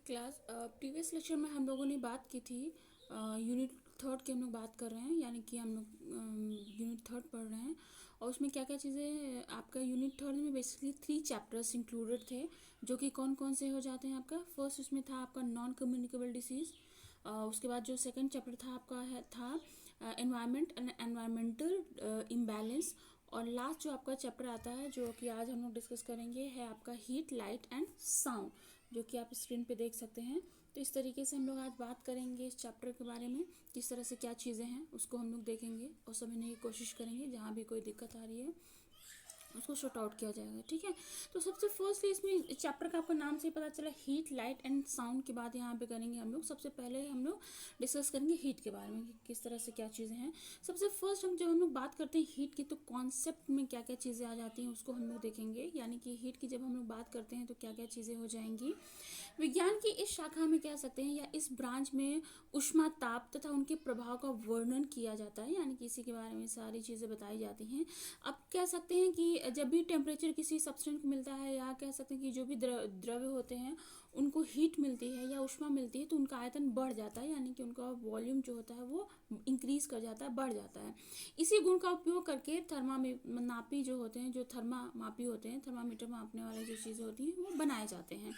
Class previous lecture में हम लोगों ने बात की थी यूनिट थर्ड की। हम लोग बात कर रहे हैं, यानी कि हम लोग यूनिट थर्ड पढ़ रहे हैं। और उसमें क्या क्या चीज़ें आपका यूनिट थर्ड में बेसिकली 3 चैप्टर्स इंक्लूडेड थे, जो कि कौन कौन से हो जाते हैं आपका। फर्स्ट उसमें था आपका नॉन कम्युनिकेबल डिसीज़। उसके बाद जो सेकंड चैप्टर था आपका था एनवायरनमेंट एंड एनवायरमेंटल इम्बैलेंस। और लास्ट जो आपका चैप्टर आता है, जो कि आज हम लोग डिस्कस करेंगे, है आपका हीट, लाइट एंड साउंड, जो कि आप स्क्रीन पे देख सकते हैं। तो इस तरीके से हम लोग आज बात करेंगे इस चैप्टर के बारे में, किस तरह से क्या चीज़ें हैं उसको हम लोग देखेंगे और समझने की कोशिश करेंगे। जहाँ भी कोई दिक्कत आ रही है उसको शॉर्ट आउट किया जाएगा, ठीक है। तो सबसे फर्स्ट इसमें चैप्टर का आपको नाम से ही पता चला, हीट, लाइट एंड साउंड की बात यहाँ पे करेंगे हम लोग। सबसे पहले हम लोग डिस्कस करेंगे हीट के बारे में कि किस तरह से क्या चीज़ें हैं। सबसे फर्स्ट जब हम लोग बात करते हैं हीट की, तो कॉन्सेप्ट में क्या क्या चीज़ें आ जाती हैं उसको हम लोग देखेंगे। यानी कि हीट की जब हम लोग बात करते हैं तो क्या क्या चीज़ें हो जाएंगी। विज्ञान की इस शाखा में कह सकते हैं, या इस ब्रांच में ऊष्मा, ताप तथा उनके प्रभाव का वर्णन किया जाता है, यानी कि इसी के बारे में सारी चीज़ें बताई जाती हैं। अब कह सकते हैं कि जब भी टेम्परेचर किसी सब्सटेंस को मिलता है, या कह सकते हैं कि जो भी द्रव्य होते हैं उनको हीट मिलती है या ऊष्मा मिलती है, तो उनका आयतन बढ़ जाता है, यानी कि उनका वॉल्यूम जो होता है वो इंक्रीज कर जाता है, बढ़ जाता है। इसी गुण का उपयोग करके थर्मानापी जो होते हैं, जो थर्मामापी होते हैं, थर्मामीटर मापने वाले जो चीज़ें होती हैं वो बनाए जाते हैं।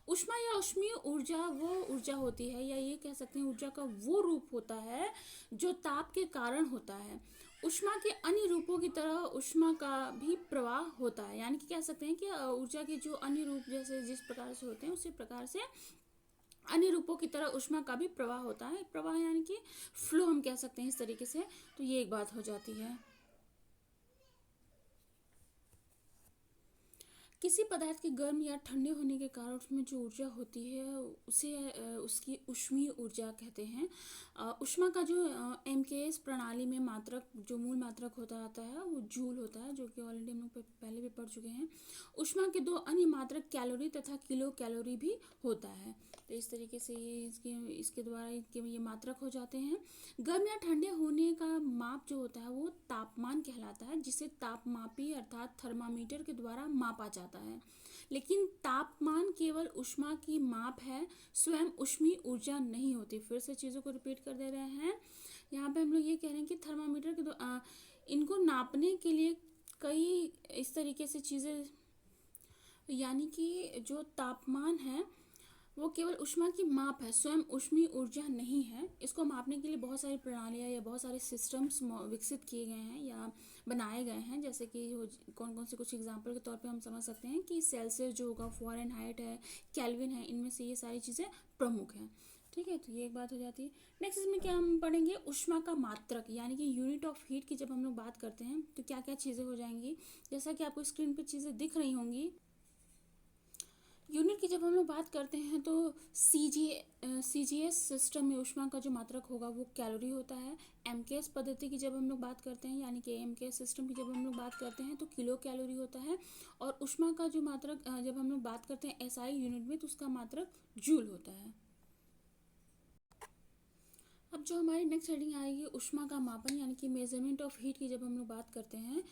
ऊष्मा या ऊष्मीय ऊर्जा वो ऊर्जा होती है, या ये कह सकते हैं ऊर्जा का वो रूप होता है जो ताप के कारण होता है। ऊष्मा के अन्य रूपों की तरह ऊष्मा का भी प्रवाह होता है, यानी कि कह सकते हैं कि ऊर्जा के जो अन्य रूप जैसे जिस प्रकार से होते हैं उसी प्रकार से अन्य रूपों की तरह ऊष्मा का भी प्रवाह होता है। प्रवाह यानी कि फ्लो हम कह सकते हैं इस तरीके से। तो ये एक बात हो जाती है। किसी पदार्थ के गर्म या ठंडे होने के कारण उसमें जो ऊर्जा होती है उसे उसकी ऊष्मीय ऊर्जा कहते हैं। ऊष्मा का जो एमकेएस प्रणाली में मात्रक, जो मूल मात्रक होता आता है वो जूल होता है, जो कि ऑलरेडी हम लोग पहले भी पढ़ चुके हैं। ऊष्मा के 2 अन्य मात्रक कैलोरी तथा किलो कैलोरी भी होता है। तो इस तरीके से ये इसके द्वारा ये मात्रक हो जाते हैं। गर्म या ठंडे होने का माप जो होता है वो तापमान कहलाता है, जिसे तापमापी अर्थात थर्मामीटर के द्वारा मापा जाता है। लेकिन तापमान केवल ऊष्मा की माप है, स्वयं ऊष्मीय ऊर्जा नहीं होती। फिर से चीज़ों को रिपीट कर दे रहे हैं। यहाँ पे हम लोग ये कह रहे हैं कि थर्मामीटर के इनको नापने के लिए कई इस तरीके से चीज़ें, यानी कि जो तापमान है वो केवल ऊष्मा की माप है, स्वयं ऊष्मीय ऊर्जा नहीं है। इसको मापने के लिए बहुत सारी प्रणालियाँ या बहुत सारे सिस्टम्स विकसित किए गए हैं या बनाए गए हैं। जैसे कि कौन कौन से कुछ एग्जांपल के तौर पे हम समझ सकते हैं कि सेल्सियस जो होगा, फ़ारेनहाइट है, केल्विन है, इनमें से ये सारी चीज़ें प्रमुख हैं, ठीक है। तो ये एक बात हो जाती है। नेक्स्ट इसमें क्या हम पढ़ेंगे, ऊष्मा का मात्रक, यानी कि यूनिट ऑफ हीट की जब हम लोग बात करते हैं तो क्या क्या चीज़ें हो जाएंगी। जैसा कि आपको स्क्रीन पर चीज़ें दिख रही होंगी, यूनिट की जब हम लोग बात करते हैं तो सीजीएस सिस्टम में ऊष्मा का जो मात्रक होगा वो कैलोरी होता है। एमकेएस पद्धति की जब हम लोग बात करते हैं, यानी कि एमकेएस सिस्टम की जब हम लोग बात करते हैं तो किलो कैलोरी होता है। और ऊष्मा का जो मात्रक जब हम लोग बात करते हैं एसआई यूनिट में, तो उसका मात्रक जूल होता है। अब जो हमारी नेक्स्ट हेडिंग आएगी ऊष्मा का मापन, यानी कि मेजरमेंट ऑफ हीट की जब हम लोग बात करते हैं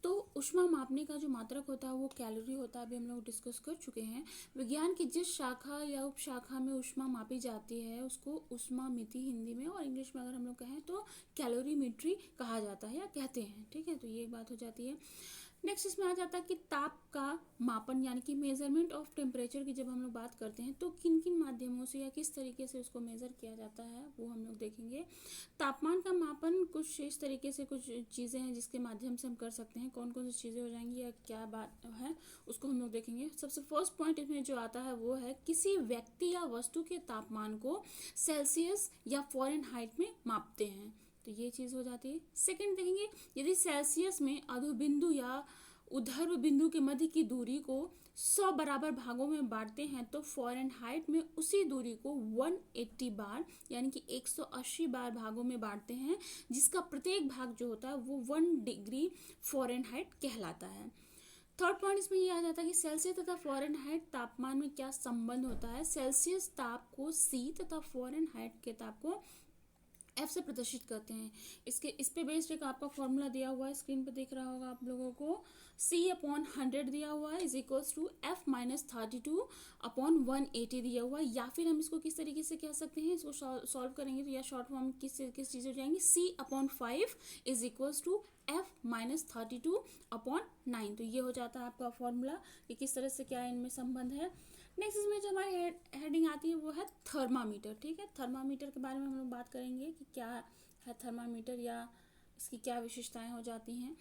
तो ऊष्मा मापने का जो मात्रक होता है वो कैलोरी होता है, अभी हम लोग डिस्कस कर चुके हैं। विज्ञान की जिस शाखा या उपशाखा में ऊष्मा मापी जाती है उसको ऊष्मामिति हिंदी में, और इंग्लिश में अगर हम लोग कहें तो कैलोरीमेट्री कहा जाता है या कहते हैं, ठीक है। तो ये एक बात हो जाती है। नेक्स्ट इसमें आ जाता है कि ताप का मापन, यानी कि मेजरमेंट ऑफ टेम्परेचर की जब हम लोग बात करते हैं तो किन किन माध्यमों से या किस तरीके से उसको मेज़र किया जाता है वो हम लोग देखेंगे। तापमान का मापन कुछ इस तरीके से कुछ चीज़ें हैं जिसके माध्यम से हम कर सकते हैं। कौन कौन सी चीज़ें हो जाएंगी या क्या बात है उसको हम लोग देखेंगे। सबसे फर्स्ट पॉइंट इसमें जो आता है वो है किसी व्यक्ति या वस्तु के तापमान को सेल्सियस या फ़ारेनहाइट में मापते हैं, तो ये चीज़ हो जाती है। सेकंड देखेंगे, यदि सेल्सियस में अधोबिंदु या उधर्व बिंदु के मध्य की दूरी को 100 बराबर भागों में बांटते हैं तो फ़ारेनहाइट में उसी दूरी को 180 बार, यानी कि 180 बार भागों में बांटते हैं, जिसका प्रत्येक भाग जो होता है वो 1 डिग्री फ़ारेनहाइट कहलाता है। थर्ड पॉइंट इसमें ये आ जाता है कि सेल्सियस तथा फ़ारेनहाइट तापमान में क्या संबंध होता है। सेल्सियस ताप को C तथा फ़ारेनहाइट के ताप को एफ से प्रदर्शित करते हैं। इसके इस पे बेस्ड एक आपका फॉर्मूला दिया हुआ है, स्क्रीन पे दिख रहा होगा आप लोगों को। C/100 दिया हुआ है इज इक्वल्स टू F-32/180 दिया हुआ है। या फिर हम इसको किस तरीके से कह सकते हैं, इसको सॉल्व करेंगे तो या शॉर्ट फॉर्म किस चीज़ हो जाएंगी, C/5 is equals to F-32/9। तो ये हो जाता है आपका फॉर्मूला कि किस तरह से क्या इनमें संबंध है। नेक्स्ट इसमें जो हमारी हेडिंग आती है वो है थर्मामीटर। ठीक है, थर्मामीटर के बारे में हम लोग बात करेंगे कि क्या है थर्मामीटर या इसकी क्या विशेषताएं हो जाती हैं।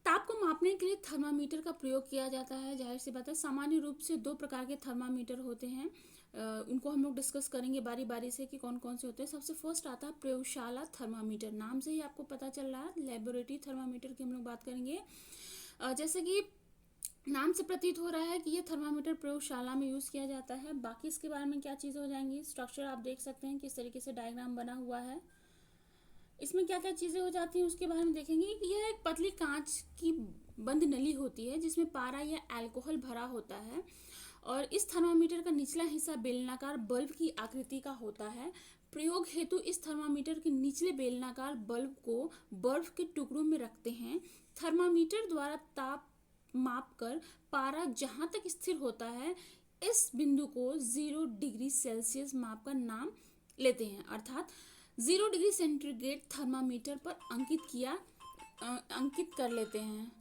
ताप को मापने के लिए थर्मामीटर का प्रयोग किया जाता है। जाहिर सी बात है, सामान्य रूप से 2 प्रकार के थर्मामीटर होते हैं। उनको हम लोग डिस्कस करेंगे बारी बारी से कि कौन कौन से होते हैं। सबसे फर्स्ट आता है प्रयोगशाला थर्मामीटर। नाम से ही आपको पता चल रहा है, लेबोरेटरी थर्मामीटर की हम लोग बात करेंगे। जैसे कि नाम से प्रतीत हो रहा है कि ये थर्मामीटर प्रयोगशाला में यूज किया जाता है। बाकी इसके बारे में क्या चीज़ हो जाएंगी, स्ट्रक्चर आप देख सकते हैं किस तरीके से डायग्राम बना हुआ है। इसमें क्या क्या चीज़ें हो जाती हैं उसके बारे में देखेंगे कि यह एक पतली कांच की बंद नली होती है जिसमें पारा या अल्कोहल भरा होता है और इस थर्मामीटर का निचला हिस्सा बेलनाकार बल्ब की आकृति का होता है। प्रयोग हेतु इस थर्मामीटर के निचले बेलनाकार बल्ब को बर्फ के टुकड़ों में रखते हैं। थर्मामीटर द्वारा ताप मापकर पारा जहां तक स्थिर होता है इस बिंदु को 0 डिग्री सेल्सियस माप का नाम लेते हैं, अर्थात 0 डिग्री सेंटीग्रेड थर्मामीटर पर अंकित कर लेते हैं।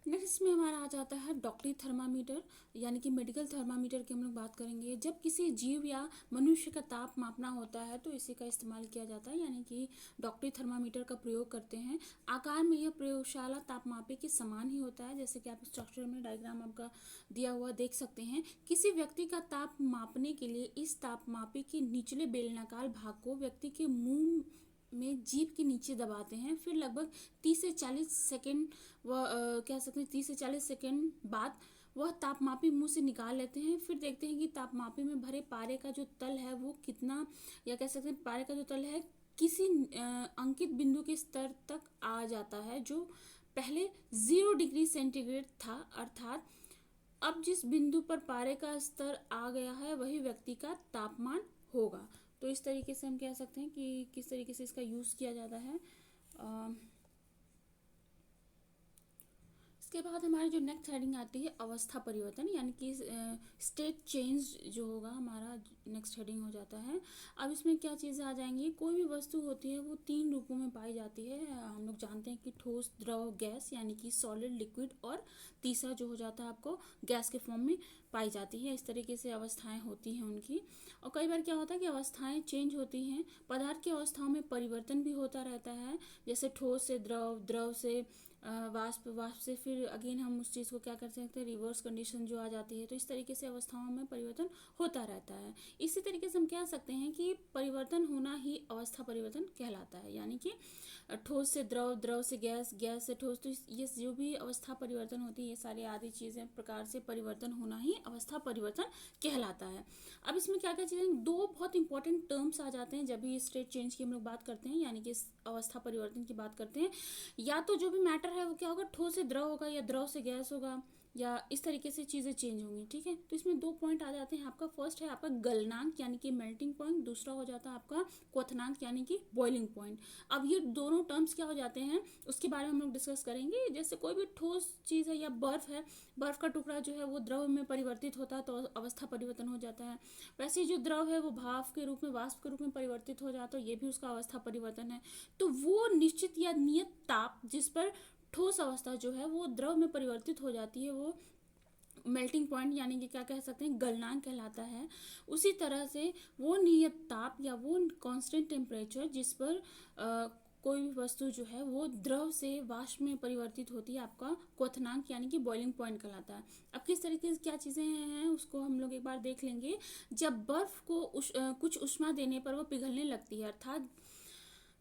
नेक्स्ट में हमारा आ जाता है डॉक्टरी थर्मामीटर, यानी कि मेडिकल थर्मामीटर की हम लोग बात करेंगे। जब किसी जीव या मनुष्य का ताप मापना होता है तो इसी का इस्तेमाल किया जाता है, यानी कि डॉक्टरी थर्मामीटर का प्रयोग करते हैं। आकार में यह प्रयोगशाला तापमापी के समान ही होता है, जैसे कि आप स्ट्रक्चर में डायग्राम आपका दिया हुआ देख सकते हैं। किसी व्यक्ति का ताप मापने के लिए इस तापमापी के निचले बेलनाकार भाग को व्यक्ति के मुंह में जीभ के नीचे दबाते हैं। फिर लगभग 30 से 40 सेकेंड कह सकते हैं 30 से 40 सेकेंड बाद वह तापमापी मुंह से निकाल लेते हैं। फिर देखते हैं कि तापमापी में भरे पारे का जो तल है वो कितना, या कह सकते हैं पारे का जो तल है किसी अंकित बिंदु के स्तर तक आ जाता है जो पहले 0 डिग्री सेंटीग्रेड था, अर्थात अब जिस बिंदु पर पारे का स्तर आ गया है वही व्यक्ति का तापमान होगा। तो इस तरीके से हम कह सकते हैं कि किस तरीके से इसका यूज़ किया जाता है। इसके बाद हमारी जो नेक्स्ट हेडिंग आती है अवस्था परिवर्तन, यानी कि स्टेट चेंज जो होगा हमारा नेक्स्ट हेडिंग हो जाता है। अब इसमें क्या चीज़ें आ जाएंगी, कोई भी वस्तु होती है वो 3 रूपों में पाई जाती है। हम लोग जानते हैं कि ठोस, द्रव, गैस, यानी कि सॉलिड, लिक्विड, और तीसरा जो हो जाता है आपको गैस के फॉर्म में पाई जाती है। इस तरीके से अवस्थाएं होती हैं उनकी। और कई बार क्या होता है कि अवस्थाएं चेंज होती हैं, पदार्थ की अवस्थाओं में परिवर्तन भी होता रहता है। जैसे ठोस से द्रव, द्रव से वाष्प, वाष्प से फिर अगेन हम उस चीज़ को क्या कर सकते हैं, रिवर्स कंडीशन जो आ जाती है। तो इस तरीके से अवस्थाओं में परिवर्तन होता रहता है। इसी तरीके से हम कह सकते हैं कि परिवर्तन होना ही अवस्था परिवर्तन कहलाता है, यानी कि ठोस से द्रव, द्रव से गैस, गैस से ठोस। तो ये जो भी अवस्था परिवर्तन होती है, ये सारी आदि चीज़ें प्रकार से परिवर्तन होना ही अवस्था परिवर्तन कहलाता है। अब इसमें क्या क्या चीज़ें, 2 बहुत इंपॉर्टेंट टर्म्स आ जाते हैं जब भी स्टेट चेंज की हम लोग बात करते हैं, यानी कि अवस्था परिवर्तन की बात करते हैं। या तो जो भी मैटर है वो क्या होगा, ठोस से द्रव होगा या द्रव से गैस होगा, या इस तरीके से चीज़ें चेंज होंगी। ठीक है, तो इसमें 2 पॉइंट आ जाते हैं। आपका फर्स्ट है आपका गलनांक, यानी कि मेल्टिंग पॉइंट। दूसरा हो जाता है आपका क्वथनांक, यानी कि बॉइलिंग पॉइंट। अब ये दोनों टर्म्स क्या हो जाते हैं उसके बारे में हम लोग डिस्कस करेंगे। जैसे कोई भी ठोस चीज़ है या बर्फ है, बर्फ का टुकड़ा जो है वो द्रव में परिवर्तित होता है तो अवस्था परिवर्तन हो जाता है। वैसे जो द्रव है वो भाप के रूप में, वाष्प के रूप में परिवर्तित हो जाता है, ये भी उसका अवस्था परिवर्तन है। तो वो निश्चित या नियत ताप जिस पर ठोस अवस्था जो है वो द्रव में परिवर्तित हो जाती है, वो मेल्टिंग पॉइंट, यानी कि क्या कह सकते हैं, गलनांक कहलाता है। उसी तरह से वो नियत ताप या वो कांस्टेंट टेम्परेचर जिस पर कोई भी वस्तु जो है वो द्रव से वाष्प में परिवर्तित होती है, आपका क्वथनांक यानी कि बॉइलिंग पॉइंट कहलाता है। अब किस तरीके से क्या चीज़ें हैं उसको हम लोग एक बार देख लेंगे। जब बर्फ को कुछ ऊष्मा देने पर वो पिघलने लगती है, अर्थात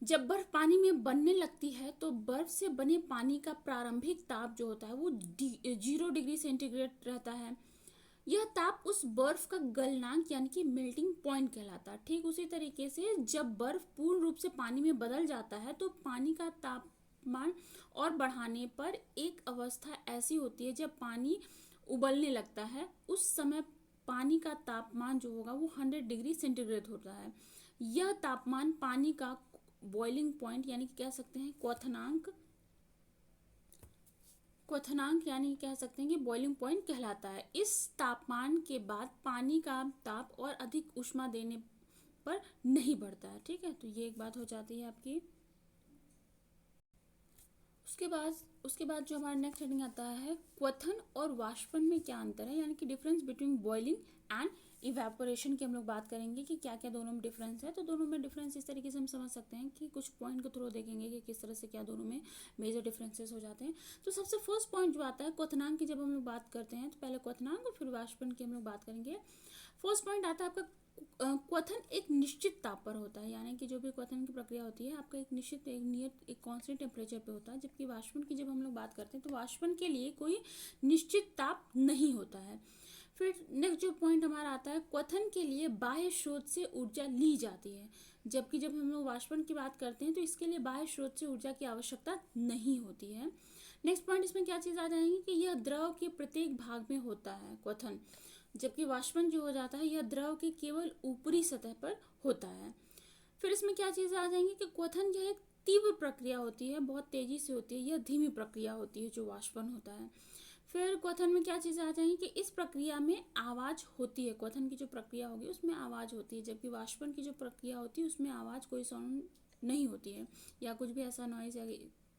जब बर्फ पानी में बनने लगती है तो बर्फ से बने पानी का प्रारंभिक ताप जो होता है वो 0 डिग्री सेंटीग्रेड रहता है। यह ताप उस बर्फ का गलनांक यानी कि मेल्टिंग पॉइंट कहलाता है। ठीक उसी तरीके से जब बर्फ पूर्ण रूप से पानी में बदल जाता है तो पानी का तापमान और बढ़ाने पर एक अवस्था ऐसी होती है जब पानी उबलने लगता है, उस समय पानी का तापमान जो होगा वो 100 डिग्री सेंटीग्रेड होता है। यह तापमान पानी का बॉइलिंग पॉइंट यानी कि कह सकते हैं क्वथनांक यानी कह सकते हैं कि बॉइलिंग पॉइंट कहलाता है। इस तापमान के बाद पानी का ताप और अधिक ऊष्मा देने पर नहीं बढ़ता है। ठीक है, तो ये एक बात हो जाती है आपकी। उसके बाद जो हमारा नेक्स्ट हेडिंग आता है, क्वथन और वाष्पन में क्या अंतर है, यानी कि difference between boiling and evaporation की हम लोग बात करेंगे कि क्या क्या दोनों में डिफरेंस है। तो दोनों में डिफरेंस इस तरीके से हम समझ सकते हैं कि कुछ पॉइंट को थ्रू देखेंगे कि किस तरह से क्या दोनों में मेजर डिफरेंसेस हो जाते हैं। तो सबसे फर्स्ट पॉइंट जो आता है क्वथनांक की, जब हम लोग बात करते हैं तो पहले क्वथनांक और फिर वाष्पन की हम लोग बात करेंगे। फर्स्ट पॉइंट आता है आपका क्वथन एक निश्चित ताप पर होता है, यानी कि जो भी क्वथन की प्रक्रिया होती है आपका एक निश्चित एक कांस्टेंट टेम्परेचर पे होता है। जबकि वाष्पन की जब हम लोग बात करते हैं तो वाष्पन के लिए कोई निश्चित ताप नहीं होता है। फिर नेक्स्ट जो पॉइंट हमारा आता है, क्वथन के लिए बाह्य स्रोत से ऊर्जा ली जाती है, जबकि जब हम लोग वाष्पन की बात करते हैं तो इसके लिए बाह्य स्रोत से ऊर्जा की आवश्यकता नहीं होती है। नेक्स्ट पॉइंट इसमें क्या चीज़ आ जाएगी कि यह द्रव के प्रत्येक भाग में होता है क्वथन, जबकि वाष्पन जो हो जाता है यह द्रव के केवल ऊपरी सतह पर होता है। फिर इसमें क्या चीज़ें आ जाएंगी कि क्वथन यह एक तीव्र प्रक्रिया होती है, बहुत तेजी से होती है, यह धीमी प्रक्रिया होती है जो वाष्पन होता है। फिर क्वथन में क्या चीज़ें आ जाएंगी कि इस प्रक्रिया में आवाज़ होती है, क्वथन की जो प्रक्रिया होगी उसमें आवाज़ होती है, जबकि वाष्पन की जो प्रक्रिया होती है उसमें आवाज़ कोई साउंड नहीं होती है या कुछ भी ऐसा नॉइज या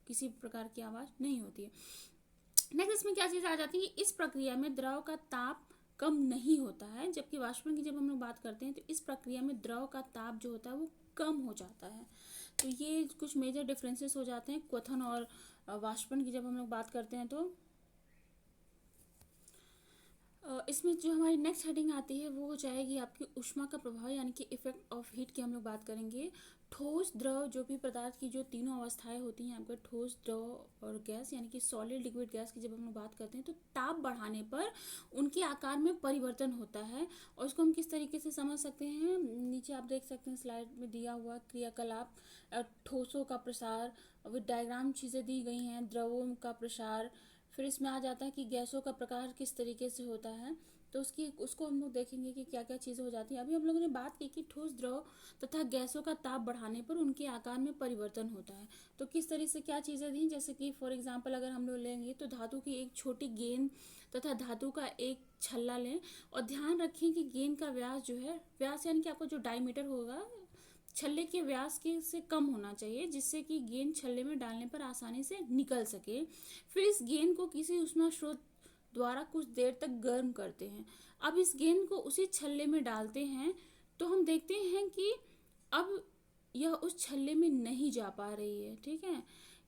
किसी प्रकार की आवाज़ नहीं होती है। नेक्स्ट इसमें क्या चीज़ आ जाती है, इस प्रक्रिया में द्रव का ताप कम नहीं होता है, जबकि वाष्पन की जब हम लोग बात करते हैं तो इस प्रक्रिया में द्रव का ताप जो होता है वो कम हो जाता है। तो ये कुछ मेजर डिफरेंसेस हो जाते हैं क्वथन और वाष्पन की जब हम लोग बात करते हैं। तो इसमें जो हमारी नेक्स्ट हेडिंग आती है वो हो जाएगी आपकी ऊष्मा का प्रभाव, यानी कि इफेक्ट ऑफ हीट की हम लोग बात करेंगे। ठोस, द्रव, जो भी पदार्थ की जो तीनों अवस्थाएं होती हैं आपका ठोस, द्रव और गैस, यानी कि सॉलिड, लिक्विड, गैस की जब हम लोग बात करते हैं तो ताप बढ़ाने पर उनके आकार में परिवर्तन होता है। और इसको हम किस तरीके से समझ सकते हैं, नीचे आप देख सकते हैं स्लाइड में दिया हुआ क्रियाकलाप, ठोसों का प्रसार, विद डायग्राम चीज़ें दी गई हैं, द्रवों का प्रसार। फिर इसमें आ जाता है कि गैसों का प्रकार किस तरीके से होता है, तो उसको हम लोग देखेंगे कि क्या क्या चीज़ें हो जाती हैं। अभी हम लोगों ने बात की कि ठोस, द्रव तथा गैसों का ताप बढ़ाने पर उनके आकार में परिवर्तन होता है। तो किस तरह से क्या चीज़ें दी, जैसे कि फॉर एग्जांपल अगर हम लोग लेंगे तो धातु की एक छोटी गेंद तथा धातु का एक छल्ला लें और ध्यान रखें कि गेंद का व्यास जो है, व्यास यानी कि आपका जो डायमीटर होगा छल्ले के व्यास के से कम होना चाहिए, जिससे कि गेंद छल्ले में डालने पर आसानी से निकल सके। फिर इस गेंद को किसी ऊष्मा स्रोत द्वारा कुछ देर तक गर्म करते हैं। अब इस गेंद को उसी छल्ले में डालते हैं तो हम देखते हैं कि अब यह उस छल्ले में नहीं जा पा रही है। ठीक है,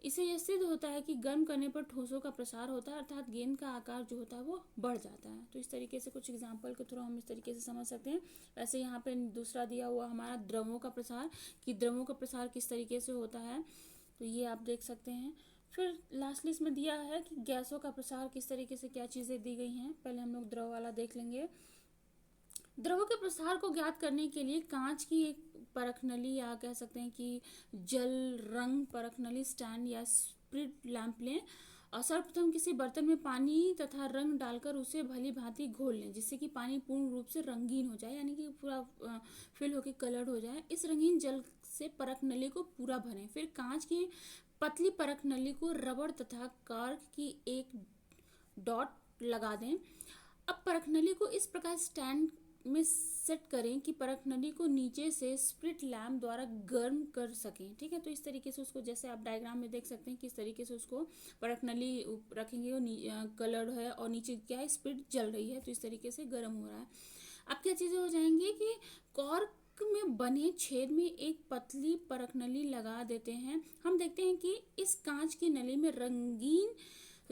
इसे यह सिद्ध होता है कि गर्म करने पर ठोसों का प्रसार होता है, अर्थात गेंद का आकार जो होता है वो बढ़ जाता है। तो इस तरीके से कुछ एग्जाम्पल के थ्रू हम इस तरीके से समझ सकते हैं। वैसे यहाँ पे दूसरा दिया हुआ हमारा द्रवों का प्रसार, कि द्रवों का प्रसार किस तरीके से होता है, तो ये आप देख सकते हैं। फिर लास्टली इसमें दिया है कि गैसों का प्रसार किस तरीके से, क्या चीज़ें दी गई हैं। पहले हम लोग द्रव वाला देख लेंगे। द्रव के प्रसार को ज्ञात करने के लिए कांच की एक परख नली या कह सकते हैं कि जल रंग परख नली स्टैंड या स्प्रिट लैंप लें और सर्वप्रथम किसी बर्तन में पानी तथा रंग डालकर उसे भली भांति घोल लें, जिससे कि पानी पूर्ण रूप से रंगीन हो जाए, यानी कि पूरा फिल होकर कलर्ड हो जाए। इस रंगीन जल से परख नली को पूरा भरें। फिर कांच की पतली परख नली को रबड़ तथा कॉर्क की एक डॉट लगा दें। अब परख नली को इस प्रकार स्टैंड में सेट करें कि परख नली को नीचे से स्प्रिट लैम्प द्वारा गर्म कर सकें। ठीक है, तो इस तरीके से उसको, जैसे आप डायग्राम में देख सकते हैं किस तरीके से उसको परख नली रखेंगे, कलर्ड है और नीचे क्या है, स्प्रिट जल रही है, तो इस तरीके से गर्म हो रहा है। अब क्या चीज़ें हो जाएंगी कि कॉर्क में बने छेद में एक पतली परख नली लगा देते हैं। हम देखते हैं कि इस कांच की नली में रंगीन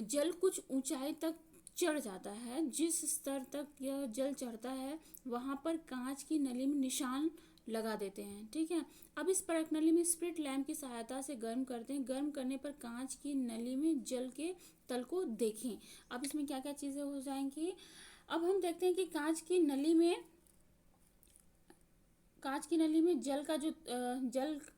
जल कुछ ऊंचाई तक चढ़ जाता है। जिस स्तर तक यह जल चढ़ता है वहां पर कांच की नली में निशान लगा देते हैं। ठीक है, अब इस परख नली में स्प्रिट लैंप की सहायता से गर्म करते हैं। गर्म करने पर कांच की नली में जल के तल को देखें। अब इसमें क्या क्या चीजें हो जाएंगी, अब हम देखते हैं कि कांच की नली में कांच की नली में जल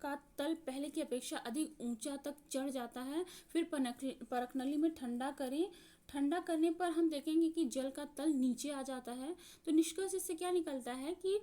का तल पहले की अपेक्षा अधिक ऊंचा तक चढ़ जाता है। फिर परख नली में ठंडा करें। ठंडा करने पर हम देखेंगे कि जल का तल नीचे आ जाता है। तो निष्कर्ष इससे क्या निकलता है कि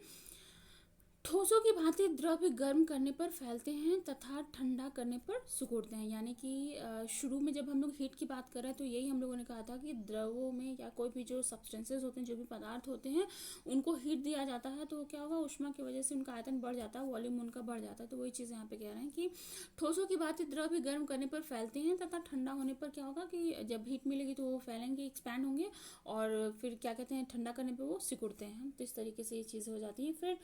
ठोसों की भांति द्रव्य गर्म करने पर फैलते हैं तथा ठंडा करने पर सिकुड़ते हैं। यानी कि शुरू में जब हम लोग हीट की बात कर रहे हैं तो यही हम लोगों ने कहा था कि द्रवों में या कोई भी जो सब्सटेंसेस होते हैं, जो भी पदार्थ होते हैं, उनको हीट दिया जाता है तो क्या होगा, ऊष्मा की वजह से उनका आयतन बढ़ जाता है, वॉल्यूम उनका बढ़ जाता है। तो वही चीज़ यहाँ पे कह रहे हैं कि ठोसों की भांति द्रव्य गर्म करने पर फैलते हैं तथा ठंडा होने पर क्या होगा कि जब हीट मिलेगी तो वो फैलेंगे, एक्सपैंड होंगे, और फिर क्या कहते हैं, ठंडा करने पर वो सिकुड़ते हैं। तो इस तरीके से ये चीज़ हो जाती है। फिर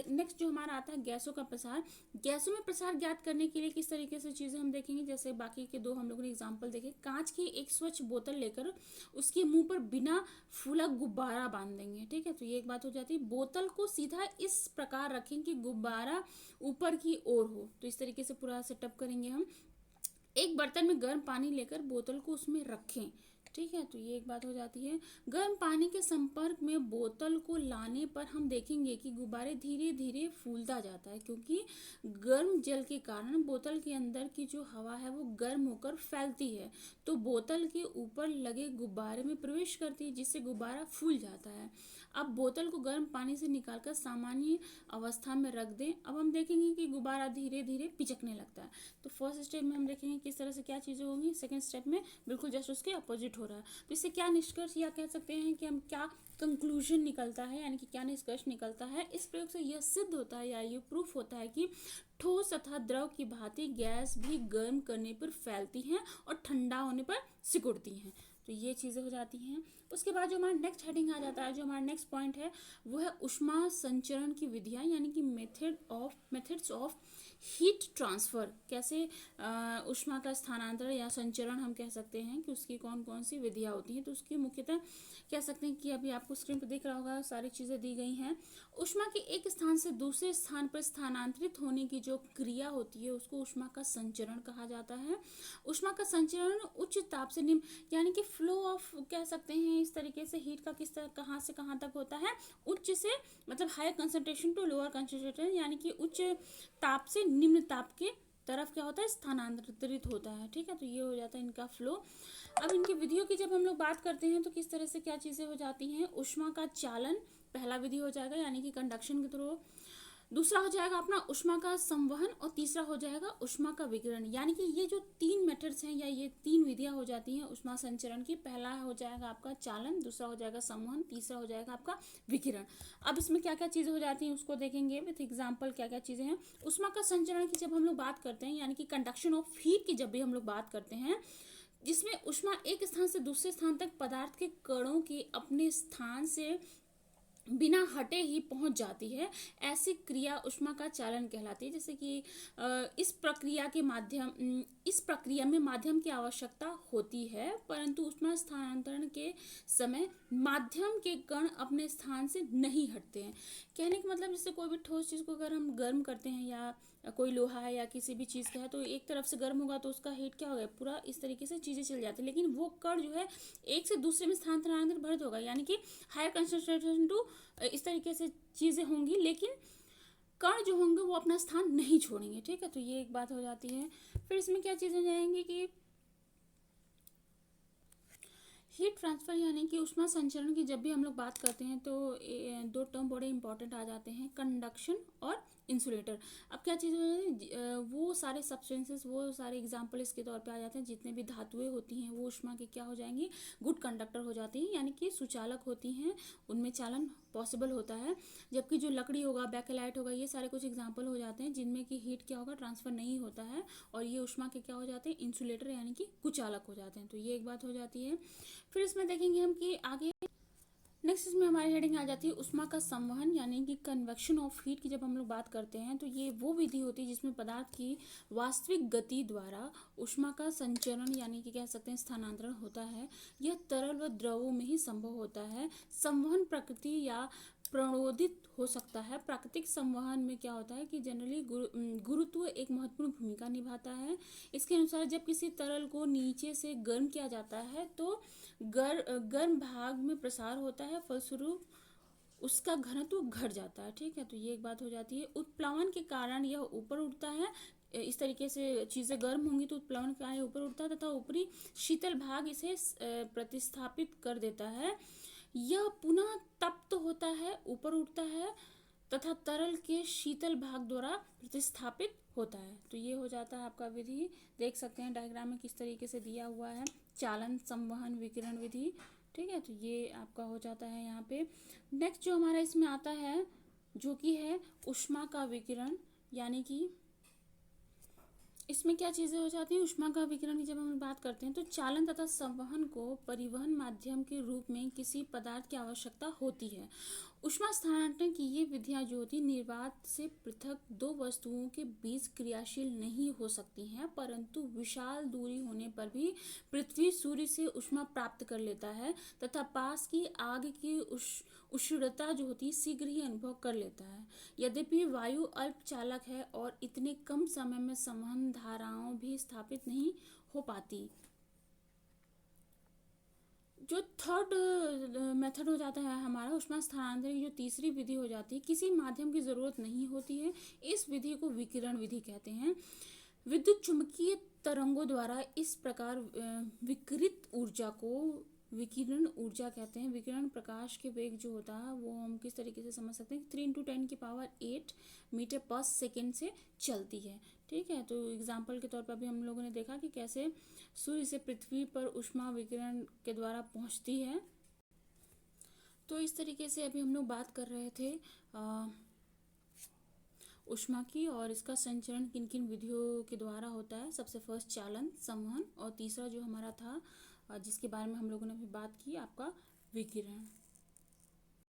नेक्स्ट जो हमारा आता है गैसों का प्रसार। गैसों में प्रसार ज्ञात करने के लिए किस तरीके से चीज़ें हम देखेंगे, जैसे बाकी के दो हम लोगों ने एग्जांपल देखे। कांच की एक स्वच्छ बोतल लेकर उसके मुंह पर बिना फूला गुब्बारा बांध देंगे, ठीक है। तो ये एक बात हो जाती है। बोतल को सीधा इस प्रकार रखें कि गुब्बारा ऊपर की ओर हो। तो इस तरीके से पूरा सेटअप करेंगे हम। एक बर्तन में गर्म पानी लेकर बोतल को उसमें रखें, ठीक है। तो ये एक बात हो जाती है। गर्म पानी के संपर्क में बोतल को लाने पर हम देखेंगे कि गुब्बारे धीरे धीरे फूलता जाता है, क्योंकि गर्म जल के कारण बोतल के अंदर की जो हवा है वो गर्म होकर फैलती है, तो बोतल के ऊपर लगे गुब्बारे में प्रवेश करती है, जिससे गुब्बारा फूल जाता है। अब बोतल को गर्म पानी से निकालकर सामान्य अवस्था में रख दें। अब हम देखेंगे कि गुब्बारा धीरे धीरे पिचकने लगता है। तो फर्स्ट स्टेप में हम देखेंगे किस तरह से क्या चीज़ें होंगी। सेकंड स्टेप में बिल्कुल जस्ट उसके अपोजिट हो रहा है। तो इससे क्या निष्कर्ष या कह सकते हैं कि हम क्या कंक्लूजन निकलता है, यानी कि क्या निष्कर्ष निकलता है। इस प्रयोग से यह सिद्ध होता है या ये प्रूफ होता है कि ठोस तथा द्रव की भांति गैस भी गर्म करने पर फैलती हैं और ठंडा होने पर सिकुड़ती हैं। तो ये चीज़ें हो जाती हैं। उसके बाद जो हमारा नेक्स्ट हेडिंग आ जाता है, जो हमारा नेक्स्ट पॉइंट है, वो है ऊष्मा संचरण की विधियाँ, यानी कि मेथड्स ऑफ हीट ट्रांसफर। कैसे ऊष्मा का स्थानांतरण या संचरण हम कह सकते हैं कि उसकी कौन कौन सी विधियाँ होती हैं। तो उसकी मुख्यतः कह सकते हैं कि अभी आपको स्क्रीन पर दिख रहा होगा, सारी चीज़ें दी गई हैं। ऊष्मा के एक स्थान से दूसरे स्थान पर स्थानांतरित होने की जो क्रिया होती है उसको ऊष्मा का संचरण कहा जाता है। ऊष्मा का संचरण उच्च ताप से निम्न, यानी कि फ्लो ऑफ कह सकते हैं इस तरीके से, हीट का किस तरह कहाँ से कहाँ तक होता है। उच्च से मतलब higher concentration to lower concentration, यानी कि उच्च ताप से निम्न ताप के तरफ क्या होता है, स्थानांतरित होता है, ठीक है। तो ये हो जाता है इनका फ्लो। अब इनकी विधियों की जब हम लोग बात करते हैं तो किस तरह से क्या चीज़ें हो जाती हैं। ऊष्मा का चालन पहला विधि हो जाएगा, यानी कि कंडक्शन के थ्रू। दूसरा हो जाएगा अपना ऊष्मा का संवहन, और तीसरा हो जाएगा ऊष्मा का विकिरण। यानी कि ये जो तीन मेथड्स हैं या ये तीन विधियां हो जाती हैं ऊष्मा संचरण की। पहला हो जाएगा आपका चालन, दूसरा हो जाएगा संवहन, तीसरा हो जाएगा आपका विकिरण। अब इसमें क्या क्या चीज़ें हो जाती हैं उसको देखेंगे विथ एग्जाम्पल, क्या क्या चीज़ें हैं। ऊष्मा का संचरण की जब हम लोग बात करते हैं, यानी कि कंडक्शन ऑफ हीट की जब भी हम लोग बात करते हैं, जिसमें ऊष्मा एक स्थान से दूसरे स्थान तक पदार्थ के कणों के अपने स्थान से बिना हटे ही पहुंच जाती है, ऐसी क्रिया ऊष्मा का चालन कहलाती है। जैसे कि इस प्रक्रिया में माध्यम की आवश्यकता होती है, परंतु ऊष्मा स्थानांतरण के समय माध्यम के कण अपने स्थान से नहीं हटते हैं। कहने का मतलब जैसे कोई भी ठोस चीज़ को अगर हम गर्म करते हैं, या कोई लोहा है या किसी भी चीज़ का है, तो एक तरफ से गर्म होगा तो उसका हीट क्या होगा, पूरा इस तरीके से चीज़ें चल जाती है। लेकिन वो कण जो है एक से दूसरे में स्थानांतरण भरत होगा, यानी कि हायर कंसंट्रेशन टू इस तरीके से चीज़ें होंगी, लेकिन कण जो होंगे वो अपना स्थान नहीं छोड़ेंगे, ठीक है। तो ये एक बात हो जाती है। फिर इसमें क्या चीज़ें जाएंगी कि हीट ट्रांसफर, यानी कि ऊष्मा संचरण की जब भी हम लोग बात करते हैं तो दो टर्म बड़े इंपॉर्टेंट आ जाते हैं, कंडक्शन और इंसुलेटर। अब क्या चीज़ है, वो सारे सब्सटेंसेस, वो सारे एग्जाम्पल इसके तौर पे आ जाते हैं। जितने भी धातुएं होती हैं वो ऊष्मा के क्या हो जाएंगी, गुड कंडक्टर हो जाती हैं, यानी कि सुचालक होती हैं, उनमें चालन पॉसिबल होता है। जबकि जो लकड़ी होगा, बैकेलाइट होगा, ये सारे कुछ एग्जाम्पल हो जाते हैं जिनमें कि हीट क्या होगा, ट्रांसफर नहीं होता है, और ये ऊष्मा के क्या हो जाते हैं, इंसुलेटर यानी कि कुचालक हो जाते हैं। तो ये एक बात हो जाती है। फिर इसमें देखेंगे हम कि आगे नेक्स्ट इसमें हमारी हेडिंग आ जाती है ऊष्मा का संवहन, यानी कि कन्वेक्शन ऑफ हीट की जब हम लोग बात करते हैं तो ये वो विधि होती है जिसमें पदार्थ की वास्तविक गति द्वारा ऊष्मा का संचरण, यानी कि कह सकते हैं स्थानांतरण होता है। यह तरल व द्रवों में ही संभव होता है। संवहन प्रकृति या प्रणोदित हो सकता है। प्राकृतिक संवहन में क्या होता है कि जनरली गुरुत्व एक महत्वपूर्ण भूमिका निभाता है। इसके अनुसार जब किसी तरल को नीचे से गर्म किया जाता है तो गर्म भाग में प्रसार होता है, फलस्वरूप उसका घनत्व घट जाता है। ठीक है, तो ये एक बात हो जाती है। उत्प्लावन के कारण यह ऊपर उठता है। इस तरीके से चीज़ें गर्म होंगी तो उत्प्लावन के कारण यह ऊपर उठता है तथा ऊपरी शीतल भाग इसे प्रतिस्थापित कर देता है। यह पुनः तप्त होता है, ऊपर उठता है तथा तरल के शीतल भाग द्वारा प्रतिस्थापित होता है। तो ये हो जाता है आपका विधि। देख सकते हैं डायग्राम में किस तरीके से दिया हुआ है, चालन, संवहन, विकिरण विधि। ठीक है, तो ये आपका हो जाता है यहाँ पे। नेक्स्ट जो हमारा इसमें आता है जो कि है ऊष्मा का विकिरण, यानी कि इसमें क्या चीज़ें हो जाती हैं। ऊष्मा का विकिरण की जब हम बात करते हैं तो चालन तथा संवहन को परिवहन माध्यम के रूप में किसी पदार्थ की आवश्यकता होती है। ऊष्मा स्थानांतरण की ये विधियां जो होती निर्वात से पृथक दो वस्तुओं के बीच क्रियाशील नहीं हो सकती हैं, परंतु विशाल दूरी होने पर भी पृथ्वी सूर्य से ऊष्मा प्राप्त कर लेता है तथा पास की आग की उष्णता जो होती है शीघ्र ही अनुभव कर लेता है। यद्यपि वायु अल्प चालक है और इतने कम समय में संवहन धाराओं भी स्थापित नहीं हो पाती। जो थर्ड मेथड हो जाता है हमारा ऊष्मा स्थानांतरण की जो तीसरी विधि हो जाती है, किसी माध्यम की जरूरत नहीं होती है। इस विधि को विकिरण विधि कहते हैं। विद्युत चुंबकीय तरंगों द्वारा इस प्रकार विकिरित ऊर्जा को विकिरण ऊर्जा कहते हैं। विकिरण प्रकाश के वेग जो होता है वो हम किस तरीके से समझ सकते हैं, 3 × 10⁸ मीटर पर सेकेंड से चलती है। ठीक है, तो एग्जाम्पल के तौर पर भी हम लोगों ने देखा कि कैसे सूर्य से पृथ्वी पर ऊष्मा विकिरण के द्वारा पहुंचती है। तो इस तरीके से अभी हम लोग बात कर रहे थे ऊष्मा की, और इसका संचरण किन किन विधियों के द्वारा होता है। सबसे फर्स्ट चालन, संवहन, और तीसरा जो हमारा था जिसके बारे में हम लोगों ने अभी बात की, आपका विकिरण।